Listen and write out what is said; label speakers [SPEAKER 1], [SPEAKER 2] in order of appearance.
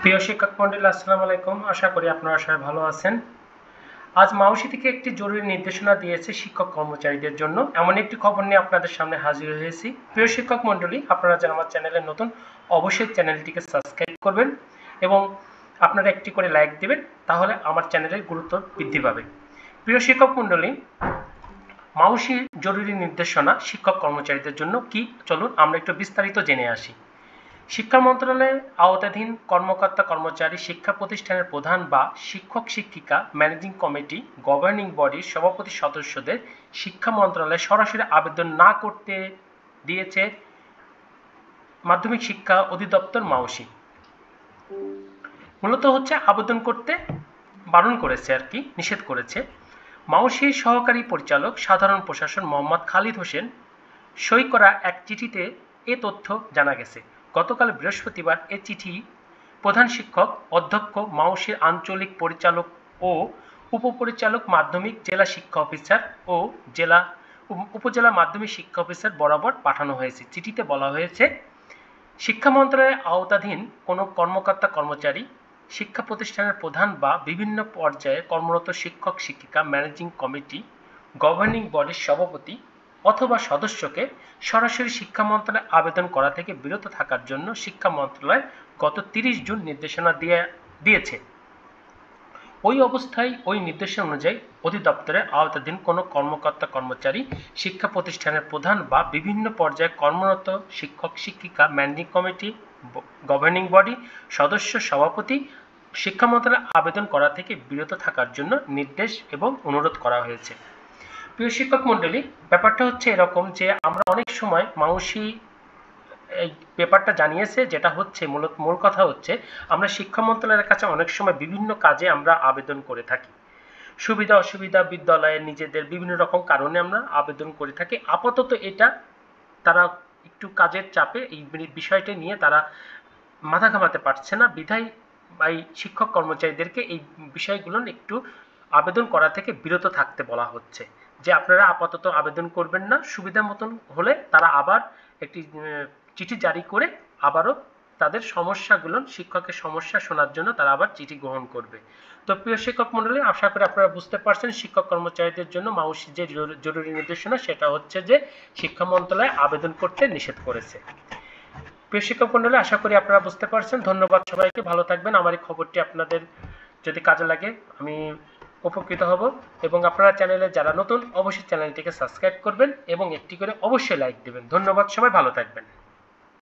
[SPEAKER 1] প্রিয় শিক্ষক মণ্ডলী, আসসালামু আলাইকুম। আশা করি আপনারা সবাই ভালো আছেন। আজ মাউসি থেকে একটি জরুরি নির্দেশনা দিয়েছে শিক্ষক কর্মচারীদের জন্য। এমন একটি খবর নিয়ে আপনাদের সামনে হাজির হয়েছি। প্রিয় শিক্ষক মণ্ডলী, আপনারা যারা আমার চ্যানেলে নতুন, অবশ্যই চ্যানেলটিকে সাবস্ক্রাইব করবেন এবং আপনারা একটি করে লাইক দিবেন, তাহলে আমার চ্যানেলের গুরুত্ব বৃদ্ধি পাবে। প্রিয় শিক্ষক মণ্ডলী, মাউসির জরুরি নির্দেশনা শিক্ষক কর্মচারীদের জন্য কি, চলুন আমরা একটু বিস্তারিত জেনে আসি। শিক্ষা মন্ত্রণালয়ের আওতাধীন কর্মকর্তা কর্মচারী, শিক্ষা প্রতিষ্ঠানের প্রধান বা শিক্ষক শিক্ষিকা, ম্যানেজিং কমিটি, গভর্নিং বডির সভাপতি সদস্যদের শিক্ষা মন্ত্রণালয়ে সরাসরি আবেদন না করতে দিয়েছে মাধ্যমিক শিক্ষা অধিদপ্তর মাউসি। মূলত হচ্ছে আবেদন করতে বারণ করেছে, আর কি নিষেধ করেছে। মাউসির সহকারী পরিচালক সাধারণ প্রশাসন মোহাম্মদ খালিদ হোসেন সই করা এক চিঠিতে এ তথ্য জানা গেছে। গতকাল বৃহস্পতিবার এ চিঠি প্রধান শিক্ষক, অধ্যক্ষ, মাউসির আঞ্চলিক পরিচালক ও উপপরিচালক মাধ্যমিক, জেলা শিক্ষা অফিসার ও উপজেলা মাধ্যমিক শিক্ষা অফিসার বরাবর পাঠানো হয়েছে। চিঠিতে বলা হয়েছে, শিক্ষা মন্ত্রণালয়ের আওতাধীন কোনো কর্মকর্তা কর্মচারী, শিক্ষা প্রতিষ্ঠানের প্রধান বা বিভিন্ন পর্যায়ে কর্মরত শিক্ষক শিক্ষিকা, ম্যানেজিং কমিটি, গভর্নিং বডির সভাপতি অথবা সদস্যকে সরাসরি শিক্ষা মন্ত্রণালয়ে আবেদন করা থেকে বিরত থাকার জন্য শিক্ষা মন্ত্রণালয় গত 30 জুন নির্দেশনা দিয়েছে। ওই অবস্থায় ওই নির্দেশনা অনুযায়ী অধিদপ্তরের আওতাধীন কোনো কর্মকর্তা কর্মচারী, শিক্ষা প্রতিষ্ঠানের প্রধান বা বিভিন্ন পর্যায়ে কর্মরত শিক্ষক শিক্ষিকা, ম্যানেজিং কমিটি, গভর্নিং বডি সদস্য, সভাপতি শিক্ষা মন্ত্রণালয়ে আবেদন করা থেকে বিরত থাকার জন্য নির্দেশ এবং অনুরোধ করা হয়েছে। প্রিয় শিক্ষক মণ্ডলী, ব্যাপারটা হচ্ছে এরকম যে আমরা অনেক সময় মাউসি এই পেপারটা জানিয়েছে, যেটা হচ্ছে মূল কথা হচ্ছে আমরা শিক্ষা মন্ত্রণালয়ের কাছে অনেক সময় বিভিন্ন কাজে আমরা আবেদন করে থাকি। সুবিধা অসুবিধা, বিদ্যালয়ে নিজেদের বিভিন্ন রকম কারণে আমরা আবেদন করে থাকি। আপাতত এটা তারা একটু কাজের চাপে এই বিষয়টা নিয়ে তারা মাথা ঘামাতে পারছে না, বিধায় এই শিক্ষক কর্মচারীদেরকে এই বিষয়গুলো একটু আবেদন করা থেকে বিরত থাকতে বলা হচ্ছে, যে আপনারা আপাতত আবেদন করবেন না, সুবিধা মতন হলে তারা আবার একটি চিঠি জারি করে আবারও তাদের সমস্যাগুলো, শিক্ষকের সমস্যা শোনার জন্য তারা আবার চিঠি গ্রহণ করবে। তো প্রিয় শিক্ষক মণ্ডলী, আশা করি আপনারা বুঝতে পারছেন শিক্ষক কর্মচারীদের জন্য মাউসি যে জরুরি নির্দেশনা, সেটা হচ্ছে যে শিক্ষা মন্ত্রণালয় আবেদন করতে নিষেধ করেছে। প্রিয় শিক্ষক মণ্ডলী, আশা করি আপনারা বুঝতে পারছেন। ধন্যবাদ সবাইকে, ভালো থাকবেন। আমার এই খবরটি আপনাদের যদি কাজে লাগে আমি উপকৃত হব, এবং আপনারা চ্যানেলে যারা নতুন অবশ্যই চ্যানেলটিকে সাবস্ক্রাইব করবেন এবং একটি করে অবশ্যই লাইক দেবেন। ধন্যবাদ, সবাই ভালো থাকবেন।